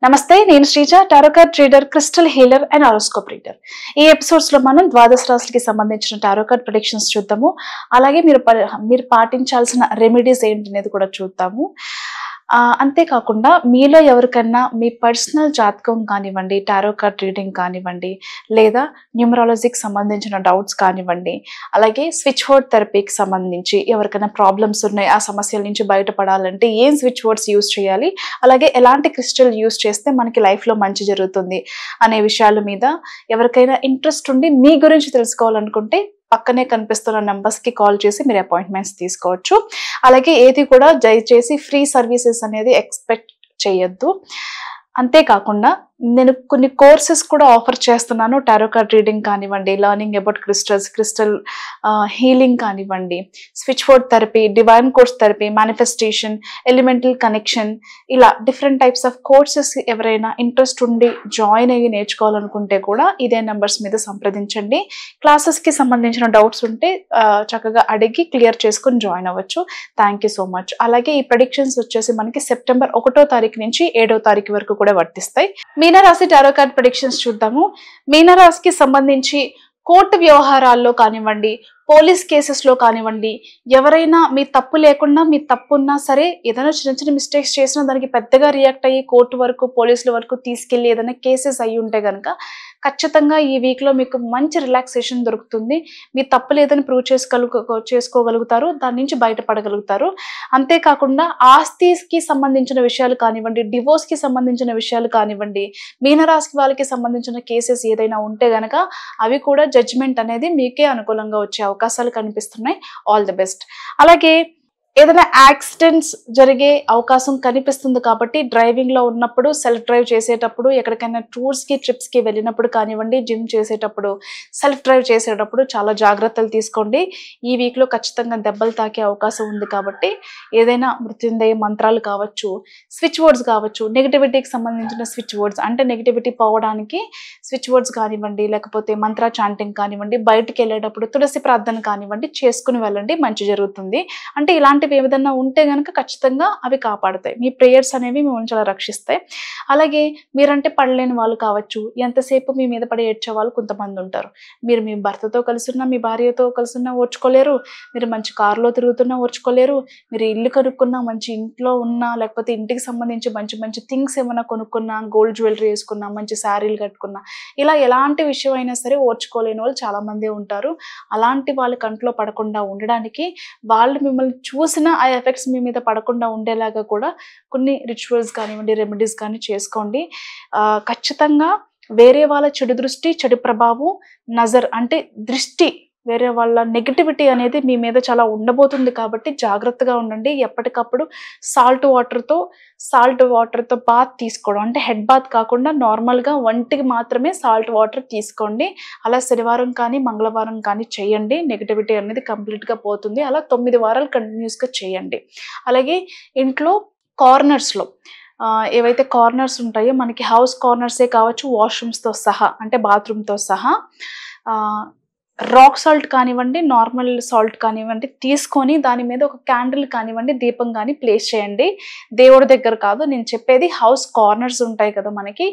నమస్తే, నేను Sreeja, tarot card reader, crystal healer and horoscope reader. ఈ ఎపిసోడ్స్ లో మనం ద్వాదశ రాశులకి సంబంధించిన టారో కార్డ్ ప్రెడిక్షన్స్ చూద్దాము. అలాగే మీరు పాటించాల్సిన రెమెడీస్ ఏంటి అనేది కూడా చూద్దాము. అంతేకాకుండా మీలో ఎవరికన్నా మీ పర్సనల్ జాతకం కానివ్వండి, టారో కార్డ్ రీడింగ్ కానివ్వండి, లేదా న్యూమరాలజీకి సంబంధించిన డౌట్స్ కానివ్వండి, అలాగే స్విచ్ వర్డ్ థెరపీకి సంబంధించి ఎవరికైనా ప్రాబ్లమ్స్ ఉన్నాయి, ఆ సమస్యల నుంచి బయటపడాలంటే ఏం స్విచ్ వర్డ్స్ యూజ్ చేయాలి, అలాగే ఎలాంటి క్రిస్టల్ యూజ్ చేస్తే మనకి లైఫ్లో మంచి జరుగుతుంది అనే విషయాల మీద ఎవరికైనా ఇంట్రెస్ట్ ఉండి మీ గురించి తెలుసుకోవాలనుకుంటే పక్కనే కనిపిస్తున్న నెంబర్స్కి కాల్ చేసి మీరు అపాయింట్మెంట్స్ తీసుకోవచ్చు. అలాగే ఏది కూడా దయచేసి ఫ్రీ సర్వీసెస్ అనేది ఎక్స్పెక్ట్ చేయొద్దు. అంతేకాకుండా నేను కొన్ని కోర్సెస్ కూడా ఆఫర్ చేస్తున్నాను. టారో కార్డ్ రీడింగ్ కానివ్వండి, లర్నింగ్ అబౌట్ క్రిస్టల్ హీలింగ్ కానివ్వండి, switch word therapy, divine course therapy, manifestation, elemental connection, ఇలా డిఫరెంట్ టైప్స్ ఆఫ్ కోర్సెస్ ఎవరైనా ఇంట్రెస్ట్ ఉండి జాయిన్ అయ్యి నేర్చుకోవాలనుకుంటే కూడా ఇదే నెంబర్స్ మీద సంప్రదించండి. క్లాసెస్కి సంబంధించిన డౌట్స్ ఉంటే చక్కగా అడిగి క్లియర్ చేసుకుని జాయిన్ అవ్వచ్చు. Thank you so much. అలాగే ఈ ప్రెడిక్షన్స్ వచ్చేసి మనకి సెప్టెంబర్ 1వ తారీఖు నుంచి 7వ తారీఖు వరకు కూడా వర్తిస్తాయి. మీనరాశి టారో కార్డ్ ప్రెడిక్షన్స్ చూద్దాము. మీనరాశికి సంబంధించి కోర్టు వ్యవహారాల్లో కానివ్వండి, పోలీస్ కేసెస్లో కానివ్వండి, ఎవరైనా మీ తప్పు లేకుండా మీ తప్పు ఉన్నా సరే ఏదైనా చిన్న చిన్న మిస్టేక్స్ చేసినా దానికి పెద్దగా రియాక్ట్ అయ్యి కోర్టు వరకు, పోలీసుల వరకు తీసుకెళ్ళి ఏదైనా కేసెస్ అయ్యి ఉంటే కనుక ఖచ్చితంగా ఈ వీక్లో మీకు మంచి రిలాక్సేషన్ దొరుకుతుంది. మీ తప్పు లేదని ప్రూవ్ చేసుకోగలుగుతారు, దాని నుంచి బయటపడగలుగుతారు. అంతేకాకుండా ఆస్తికి సంబంధించిన విషయాలు కానివ్వండి, డివోర్స్కి సంబంధించిన విషయాలు కానివ్వండి, మీనరాశి వాళ్ళకి సంబంధించిన కేసెస్ ఏదైనా ఉంటే గనక అవి కూడా జడ్జిమెంట్ అనేది మీకే అనుకూలంగా వచ్చే అవకాశాలు కనిపిస్తున్నాయి. All the best. అలాగే ఏదైనా యాక్సిడెంట్స్ జరిగే అవకాశం కనిపిస్తుంది కాబట్టి డ్రైవింగ్లో ఉన్నప్పుడు, సెల్ఫ్ డ్రైవ్ చేసేటప్పుడు, ఎక్కడికైనా టూర్స్కి ట్రిప్స్కి వెళ్ళినప్పుడు కానివ్వండి, జిమ్ చేసేటప్పుడు, సెల్ఫ్ డ్రైవ్ చేసేటప్పుడు చాలా జాగ్రత్తలు తీసుకోండి. ఈ వీక్లో ఖచ్చితంగా దెబ్బలు తాకే అవకాశం ఉంది కాబట్టి ఏదైనా మృత్యుంజయ మంత్రాలు కావచ్చు, స్విచ్ వర్డ్స్ కావచ్చు, నెగిటివిటీకి సంబంధించిన స్విచ్ వర్డ్స్ అంటే నెగిటివిటీ పోవడానికి స్విచ్ వర్డ్స్ కానివ్వండి, లేకపోతే మంత్ర చాంటింగ్ కానివ్వండి, బయటికి వెళ్ళేటప్పుడు తులసి ప్రార్థన కానివ్వండి చేసుకుని వెళ్ళండి, మంచి జరుగుతుంది. అంటే ఇలాంటివి ఏదైనా ఉంటే కనుక ఖచ్చితంగా అవి కాపాడుతాయి. మీ ప్రేయర్స్ అనేవి మిమ్మల్ని చాలా రక్షిస్తాయి. అలాగే మీరంటే పడలేని వాళ్ళు కావచ్చు, ఎంతసేపు మీ మీద పడి ఏడ్చే వాళ్ళు కొంతమంది ఉంటారు. మీరు మీ భర్తతో కలిసిన్నా, మీ భార్యతో కలిసిన్నా ఓర్చుకోలేరు, మీరు మంచి కారులో తిరుగుతున్నా ఓర్చుకోలేరు, మీరు ఇల్లు కనుక్కున్నా, మంచి ఇంట్లో ఉన్నా, లేకపోతే ఇంటికి సంబంధించి మంచి మంచి థింగ్స్ ఏమైనా కొనుక్కున్నా, గోల్డ్ జ్యువెలరీ వేసుకున్నా, మంచి శారీలు కట్టుకున్నా, ఇలా ఎలాంటి విషయం అయినా సరే ఓర్చుకోలేని వాళ్ళు చాలామంది ఉంటారు. అలాంటి వాళ్ళ కంట్లో పడకుండా ఉండడానికి, వాళ్ళు మిమ్మల్ని చూసిన ఆ ఎఫెక్ట్స్ మీ మీద పడకుండా ఉండేలాగా కూడా కొన్ని రిచువల్స్ కానివ్వండి, రెమెడీస్ కానీ చేసుకోండి. ఖచ్చితంగా వేరే వాళ్ళ చెడు దృష్టి, చెడు ప్రభావం, నజర్ అంటే దృష్టి, వేరే వాళ్ళ నెగిటివిటీ అనేది మీ మీద చాలా ఉండబోతుంది కాబట్టి జాగ్రత్తగా ఉండండి. ఎప్పటికప్పుడు సాల్ట్ వాటర్తో బాత్ తీసుకోవడం, అంటే హెడ్ బాత్ కాకుండా నార్మల్గా వంటికి మాత్రమే సాల్ట్ వాటర్ తీసుకోండి. అలా శనివారం కానీ మంగళవారం కానీ చేయండి. నెగిటివిటీ అనేది కంప్లీట్గా పోతుంది. అలా 9 వారాలు కంటిన్యూస్గా చేయండి. అలాగే ఇంట్లో కార్నర్స్లో ఏవైతే కార్నర్స్ ఉంటాయో, మనకి హౌస్ కార్నర్సే కావచ్చు, వాష్రూమ్స్తో సహా అంటే బాత్రూమ్తో సహా రాక్ సాల్ట్ కానివ్వండి, నార్మల్ సాల్ట్ కానివ్వండి తీసుకొని దాని మీద ఒక క్యాండిల్ కానివ్వండి, దీపం కానీ ప్లేస్ చేయండి. దేవుడి దగ్గర కాదు నేను చెప్పేది, హౌస్ కార్నర్స్ ఉంటాయి కదా మనకి,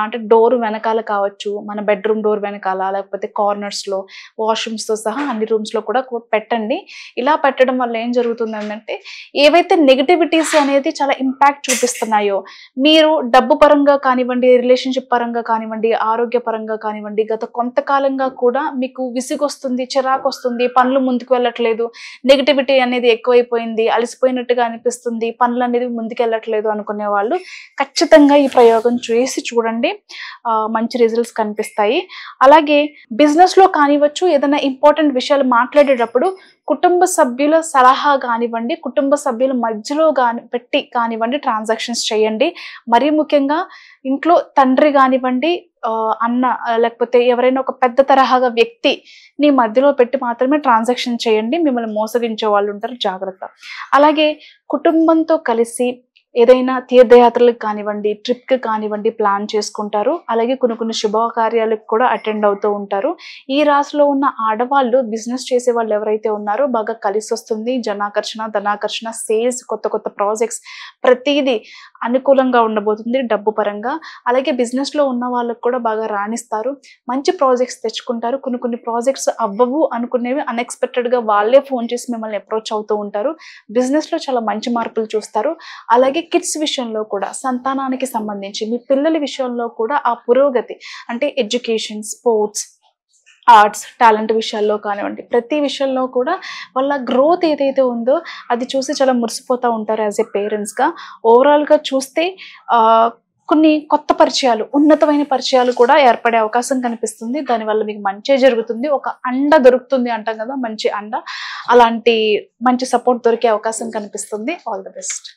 అంటే డోర్ వెనకాల కావచ్చు, మన బెడ్రూమ్ డోర్ వెనకాల, లేకపోతే కార్నర్స్లో, వాష్రూమ్స్తో సహా అన్ని రూమ్స్లో కూడా పెట్టండి. ఇలా పెట్టడం వల్ల ఏం జరుగుతుంది అంటే, ఏవైతే నెగిటివిటీస్ అనేది చాలా ఇంపాక్ట్ చూపిస్తున్నాయో, మీరు డబ్బు పరంగా కానివ్వండి, రిలేషన్షిప్ పరంగా కానివ్వండి, ఆరోగ్య పరంగా కానివ్వండి, గత కొంతకాలంగా కూడా మీకు వస్తుంది, చిరాకు వస్తుంది, పనులు ముందుకు వెళ్ళట్లేదు, నెగిటివిటీ అనేది ఎక్కువైపోయింది, అలసిపోయినట్టుగా అనిపిస్తుంది, పనులు అనేది ముందుకు వెళ్ళట్లేదు అనుకునే వాళ్ళు ఖచ్చితంగా ఈ ప్రయోగం చేసి చూడండి. మంచి రిజల్ట్స్ కనిపిస్తాయి. అలాగే బిజినెస్లో కానివ్వచ్చు, ఏదైనా ఇంపార్టెంట్ విషయాలు మాట్లాడేటప్పుడు కుటుంబ సభ్యుల సలహా కానివ్వండి, కుటుంబ సభ్యుల మధ్యలో పెట్టి కానివ్వండి ట్రాన్సాక్షన్స్ చేయండి. మరీ ముఖ్యంగా ఇంట్లో తండ్రి కానివ్వండి, అన్న, లేకపోతే ఎవరైనా ఒక పెద్ద తరహాగా వ్యక్తి నీ మధ్యలో పెట్టి మాత్రమే ట్రాన్సాక్షన్ చేయండి. మిమ్మల్ని మోసగించే వాళ్ళు ఉంటారు, జాగ్రత్త. అలాగే కుటుంబంతో కలిసి ఏదైనా తీర్థయాత్రలకు కానివ్వండి, ట్రిప్‌కి కానివ్వండి ప్లాన్ చేసుకుంటారు. అలాగే కొన్ని శుభకార్యాలకు కూడా అటెండ్ అవుతూ ఉంటారు. ఈ రాశిలో ఉన్న ఆడవాళ్ళు బిజినెస్ చేసేవాళ్ళు ఎవరైతే ఉన్నారో బాగా కలిసొస్తుంది. జనాకర్షణ, ధనాకర్షణ, సేల్స్, కొత్త ప్రాజెక్ట్స్ ప్రతీదీ అనుకూలంగా ఉండబోతుంది డబ్బు పరంగా. అలాగే బిజినెస్‌లో ఉన్న వాళ్ళకి కూడా బాగా రాణిస్తారు. మంచి ప్రాజెక్ట్స్ తెచ్చుకుంటారు. కొన్ని ప్రాజెక్ట్స్ అవ్వవు అనుకునేవి అన్‌ఎక్స్‌పెక్టెడ్‌గా వాళ్ళే ఫోన్ చేసి మిమ్మల్ని అప్రోచ్ అవుతూ ఉంటారు. బిజినెస్‌లో చాలా మంచి మార్పులు చూస్తారు. అలాగే కిడ్స్ విషయంలో కూడా సంతానానికి సంబంధించి మీ పిల్లల విషయంలో కూడా ఆ పురోగతి అంటే ఎడ్యుకేషన్, స్పోర్ట్స్, ఆర్ట్స్, టాలెంట్ విషయాల్లో కానివ్వండి, ప్రతి విషయంలో కూడా వాళ్ళ గ్రోత్ ఏదైతే ఉందో అది చూసి చాలా మురిసిపోతూ ఉంటారు యాజ్ ఎ పేరెంట్స్‌గా. ఓవరాల్‌గా చూస్తే కొన్ని కొత్త పరిచయాలు, ఉన్నతమైన పరిచయాలు కూడా ఏర్పడే అవకాశం కనిపిస్తుంది. దానివల్ల మీకు మంచే జరుగుతుంది. ఒక అండ దొరుకుతుంది అంటాం కదా! మంచి అండ. అలాంటి మంచి సపోర్ట్ దొరికే అవకాశం కనిపిస్తుంది. All the best.